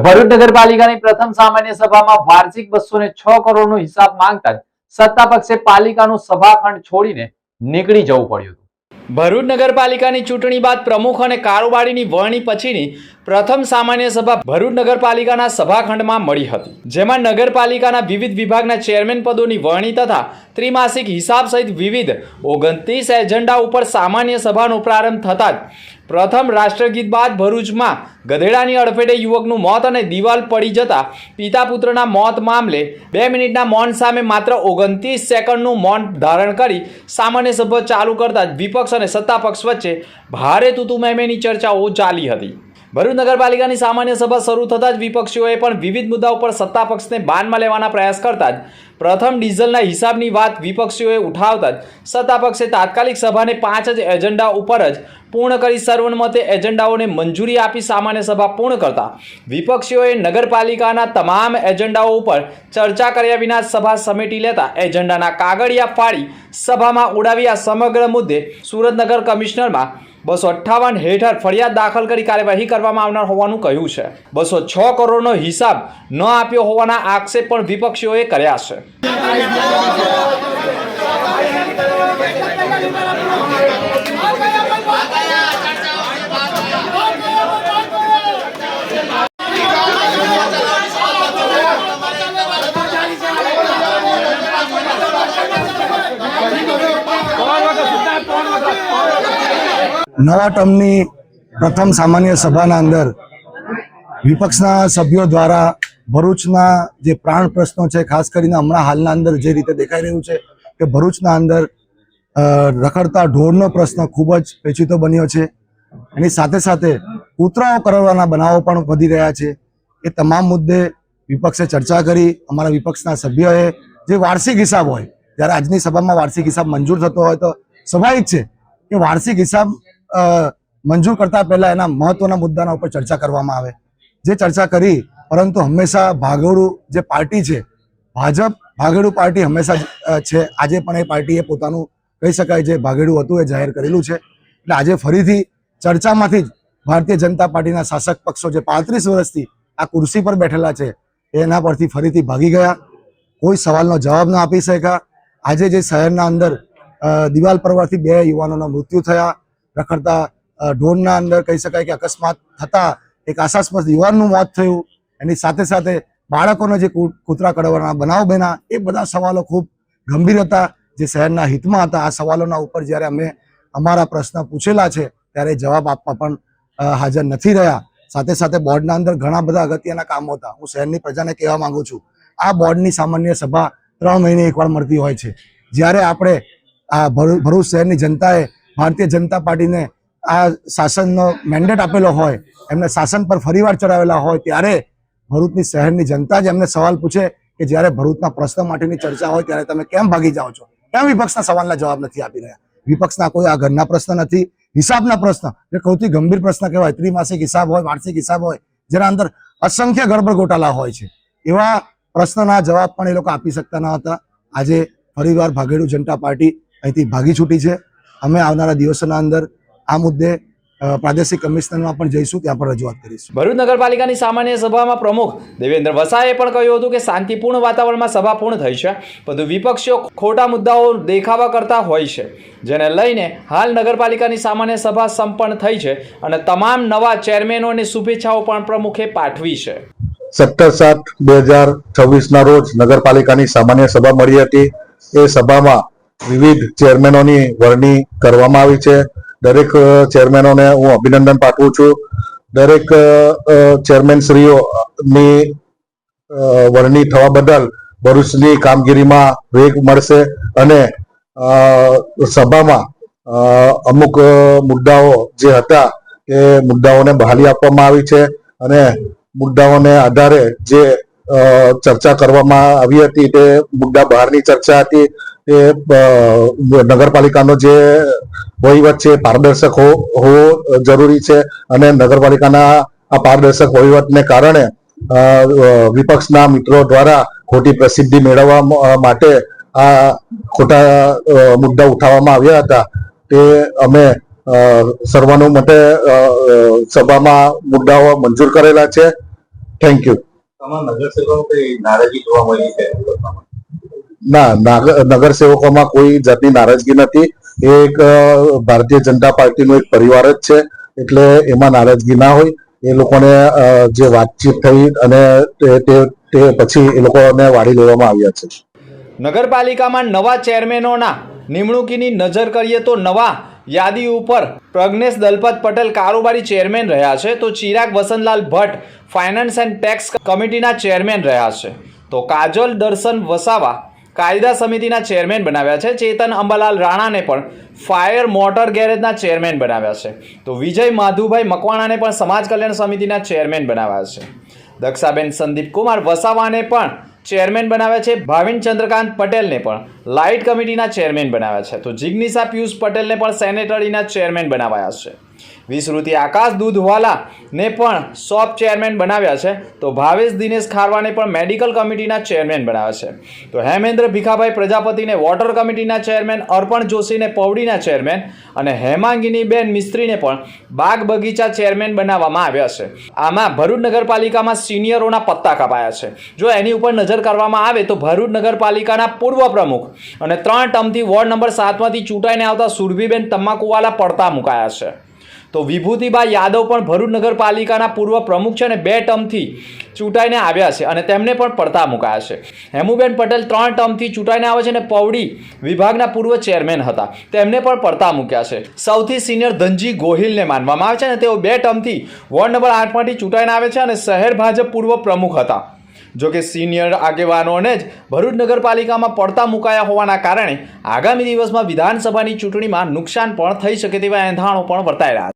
ભરૂચ નગરપાલિકાની પ્રથમ સામાન્ય સભામાં વાર્ષિક 206 કરોડનો હિસાબ માંગતા જ સત્તા પક્ષે પાલિકાનું સભાખંડ છોડીને નીકળી જવું પડ્યું હતું। ભરૂચ નગરપાલિકાની ચૂંટણી બાદ પ્રમુખ અને કારોબારીની વરણી પછીની પ્રથમ સામાન્ય સભા ભરૂચ નગરપાલિકાના સભાખંડમાં મળી હતી, જેમાં નગરપાલિકાના વિવિધ વિભાગના ચેરમેન પદોની વરણી તથા ત્રિમાસિક હિસાબ સહિત વિવિધ 29 એજન્ડા ઉપર સામાન્ય સભાનો પ્રારંભ થતા જ પ્રથમ રાષ્ટ્રગીત બાદ ભરૂચમાં ગધેડાની અડફેટે યુવકનું મોત અને દિવાલ પડી જતા પિતા પુત્રના મોત મામલે 2 મિનિટના મૌન સામે માત્ર 29 સેકન્ડનું મૌન ધારણ કરી સામાન્ય સભા ચાલુ કરતા જ વિપક્ષ અને સત્તા પક્ષ વચ્ચે ભારે તૂતુમેમેની ચર્ચાઓ ચાલી હતી। ભરૂચ નગરપાલિકાની સામાન્ય સભા શરૂ થતાં જ વિપક્ષીઓએ પણ વિવિધ મુદ્દાઓ પર સત્તા પક્ષને બાનમાં લેવાના પ્રયાસ કરતા જ પ્રથમ ડીઝલના હિસાબની વાત વિપક્ષીઓએ ઉઠાવતા જ સત્તા પક્ષે તાત્કાલિક સભાને 5 જ એજન્ડા ઉપર જ પૂર્ણ કરી સર્વસંમતે એજન્ડાઓને મંજૂરી આપી સામાન્ય સભા પૂર્ણ કરતા વિપક્ષીઓએ નગરપાલિકાના તમામ એજન્ડાઓ ઉપર ચર્ચા કર્યા વિના સભા સમેટી લેતા એજન્ડાના કાગળિયા ફાડી સભામાં ઉડાવી આ સમગ્ર મુદ્દે સુરત નગર કમિશનરમાં 258 હેઠળ ફરિયાદ દાખલ કરી કાર્યવાહી કરવામાં આવનાર હોવાનું કહ્યું છે। 206 કરોડનો હિસાબ ન આપ્યો હોવાના આક્ષેપ પણ વિપક્ષીઓએ કર્યા છે। નવા ટર્મની પ્રથમ સામાન્ય સભાના અંદર વિપક્ષના સભ્યો દ્વારા ભરૂચના જે પ્રાણ પ્રશ્નો છે, ખાસ કરીને હમણાં હાલના અંદર જે રીતે દેખાઈ રહ્યું છે કે ભરૂચના અંદર રખડતા ઢોરનો પ્રશ્ન ખૂબ જ પેચીતો બન્યો છે। એની સાથે સાથે કૂતરાઓ કરડવાના બનાવો પણ વધી રહ્યા છે। એ તમામ મુદ્દે વિપક્ષે ચર્ચા કરી। અમારા વિપક્ષના સભ્યોએ જે વાર્ષિક હિસાબ હોય, જ્યારે આજની સભામાં વાર્ષિક હિસાબ મંજૂર થતો હોય તો સ્વાભાવિક છે કે વાર્ષિક હિસાબ મંજૂર કરતા પહેલા એના મહત્વના મુદ્દાના ઉપર ચર્ચા કરવામાં આવે। જે ચર્ચા કરી, પરંતુ હંમેશા ભાગેડુ જે પાર્ટી છે, ભાજપ ભાગેડુ પાર્ટી હંમેશા છે। આજે પણ એ પાર્ટીએ પોતાનું કહી શકાય જે ભાગેડુ હતું એ જાહેર કરેલું છે। એટલે આજે ફરીથી ચર્ચામાંથી જ ભારતીય જનતા પાર્ટીના શાસક પક્ષો જે 35 વર્ષથી આ કુર્સી પર બેઠેલા છે એના પરથી ફરીથી ભાગી ગયા, કોઈ સવાલનો જવાબ ન આપી શક્યા। આજે જે શહેરના અંદર દિવાલ પરવારથી 2 યુવાનોના મૃત્યુ થયા, રખડતા ઢોરના અંદર કહી શકાય કે અકસ્માત થતા એક આશાસ્પદ યુવાનનું મોત થયું, એની સાથે સાથે બાળકોને જે કૂતરા કરડવાના બનાવ બન્યા, એ બધા સવાલો ખૂબ ગંભીર હતા, જે શહેરના હિતમાં હતા। આ સવાલોના ઉપર જ્યારે અમે અમારા પ્રશ્ન પૂછેલા છે ત્યારે જવાબ આપવા પણ હાજર નથી રહ્યા। સાથે સાથે બોર્ડના અંદર ઘણા બધા અગત્યના કામો હતા। હું શહેરની પ્રજાને કહેવા માંગુ છું, આ બોર્ડની સામાન્ય સભા 3 મહિને એકવાર મળતી હોય છે। જ્યારે આપણે આ ભરૂચ શહેરની જનતાએ ભારતીય જનતા પાર્ટીને આ શાસનનો મેન્ડેટ આપેલો હોય, એમને શાસન પર ફરીવાર ચડાવેલા હોય, ત્યારે ભરૂચની શહેરની જનતા જ એમને સવાલ પૂછે કે જ્યારે ભરૂચના પ્રશ્ન માટેની ચર્ચા હોય ત્યારે તમે કેમ ભાગી જાઓ છો, કેમ વિપક્ષના સવાલના જવાબ નથી આપી રહ્યા? વિપક્ષના કોઈ આ ઘરના પ્રશ્ન નથી, હિસાબના પ્રશ્ન, જે સૌથી ગંભીર પ્રશ્ન કહેવાય, ત્રિમાસિક હિસાબ હોય, વાર્ષિક હિસાબ હોય, જેના અંદર અસંખ્ય ગડબડ ગોટાલા હોય છે, એવા પ્રશ્નના જવાબ પણ એ લોકો આપી શકતા ન હતા। આજે ફરીવાર ભાગેડુ જનતા પાર્ટી અહીંથી ભાગી છૂટી છે। અમે આવનારા દિવસોના અંદર આ મુદ્દે પ્રાદેશિક કમિશનરમાં પણ જઈશું, ત્યાં પણ રજૂઆત કરીશું। ભરૂચ નગરપાલિકાની સામાન્ય સભામાં પ્રમુખ દેવેન્દ્ર વસાએ પણ કહ્યું હતું કે શાંતિપૂર્ણ વાતાવરણમાં સભા પૂર્ણ થઈ છે, પરંતુ વિપક્ષીઓ ખોટા મુદ્દાઓ દેખાવા કરતા હોય છે, જેને લઈને હાલ નગરપાલિકાની સામાન્ય સભા સંપન્ન થઈ છે અને તમામ નવા ચેરમેનોને શુભેચ્છાઓ પણ પ્રમુખે પાઠવી છે। 17/7/2026 ના રોજ નગરપાલિકાની સામાન્ય સભા મળી હતી। એ સભામાં વિવિધ ચેરમેનોની વરણી કરવામાં આવી છે। દરેક ચેરમેનોને હું અભિનંદન પાઠવું છું। દરેક ચેરમેનશ્રીઓની વરણી થવા બદલ ભરૂચની કામગીરીમાં વેગ મળશે અને સભામાં અમુક મુદ્દાઓ જે હતા એ મુદ્દાઓને બહાલી આપવામાં આવી છે અને મુદ્દાઓને આધારે જે ચર્ચા કરવામાં આવી હતી તે મુદ્દા બહારની ચર્ચા હતી। એ નગરપાલિકાનો જે વહીવટ છે પારદર્શક હોવો જરૂરી છે અને નગરપાલિકાના આ પારદર્શક વહીવટને કારણે વિપક્ષના મિત્રો દ્વારા ખોટી પ્રસિદ્ધિ મેળવવા માટે આ ખોટા મુદ્દા ઉઠાવવામાં આવ્યા હતા। તે અમે સર્વાનુમતે સભામાં મુદ્દાઓ મંજૂર કરેલા છે થેન્ક યુ. ના, નગરસેવકોમાં કોઈ જાતની નારાજગી નથી. એ એક ભારતીય જનતા પાર્ટીનો એક પરિવાર જ છે, એટલે એમાં નારાજગી ના હોય. એ લોકોને જે વાતચીત થઈ અને તે પછી એ લોકોને વાળી લેવામાં આવ્યા છે. નગરપાલિકામાં નવા ચેરમેનોના નિમણૂકીની નજર કરીએ તો નવા યાદી ઉપર પ્રજ્ઞેશ દલપત પટેલ કારોબારી ચેરમેન રહ્યા છે, તો Chirag Vasantlal Bhatt finance and tax કમિટીના ચેરમેન રહ્યા છે, તો કાજલ દર્શન વસાવા કાયદા સમિતિના ચેરમેન બનાવ્યા છે, ચેતન અંબાલાલ રાણાને પણ ફાયર મોટર ગેરેજના ચેરમેન બનાવ્યા છે, તો વિજય માધુભાઈ મકવાણાને પણ સમાજ કલ્યાણ સમિતિના ચેરમેન બનાવ્યા છે, દક્ષાબેન સંદીપ કુમાર વસાવાને પણ ચેરમેન બનાવ્યા છે, ભાવિન ચંદ્રકાંત પટેલને પણ લાઇટ કમિટીના ચેરમેન બનાવ્યા છે, તો જિગ્નિશા પિયુષ પટેલને પણ સેનેટરીના ચેરમેન બનાવાયા છે, વિશ્રુતિ આકાશ દૂધવાલાને પણ શોપ ચેરમેન બનાવ્યા છે, તો ભાવેશ દિનેશ ખારવાને પણ મેડિકલ કમિટીના ચેરમેન બનાવ્યા છે, તો હેમેન્દ્ર ભીખાભાઈ પ્રજાપતિને વોટર કમિટીના ચેરમેન, અર્પણ જોશીને પૌડીના ચેરમેન અને હેમાંગિનીબેન મિસ્ત્રીને પણ બાગ બગીચા ચેરમેન બનાવવામાં આવ્યા છે. આમાં ભરૂચ નગરપાલિકામાં સિનિયરોના પત્તા કપાયા છે. જો એની ઉપર નજર કરવામાં આવે તો ભરૂચ નગરપાલિકાના પૂર્વ પ્રમુખ અને 3 ટર્મથી વોર્ડ નંબર 7માંથી ચૂંટાઈને આવતા સુરભીબેન તમાકુવાલા પડતા મુકાયા છે. તો વિભૂતિબા યાદવ પણ ભરૂચ નગરપાલિકાના પૂર્વ પ્રમુખ છે અને 2 ટર્મથી ચૂંટાઈને આવ્યા છે અને તેમને પણ પડતા મુકાયા છે. હેમુબેન પટેલ 3 ટર્મથી ચૂંટાઈને આવે છે અને પૌડી વિભાગના પૂર્વ ચેરમેન હતા, તેમને પણ પડતા મૂક્યા છે. સૌથી સિનિયર ધનજી ગોહિલને માનવામાં આવે છે અને તેઓ 2 ટર્મથી વોર્ડ નંબર 8માંથી ચૂંટાઈને આવે છે અને શહેર ભાજપ પૂર્વ પ્રમુખ હતા. જોકે સિનિયર આગેવાનોને જ ભરૂચ નગરપાલિકામાં પડતા મુકાયા હોવાના કારણે આગામી દિવસમાં વિધાનસભાની ચૂંટણીમાં નુકસાન પણ થઈ શકે તેવા એંધાણો પણ વર્તાઈ રહ્યા છે.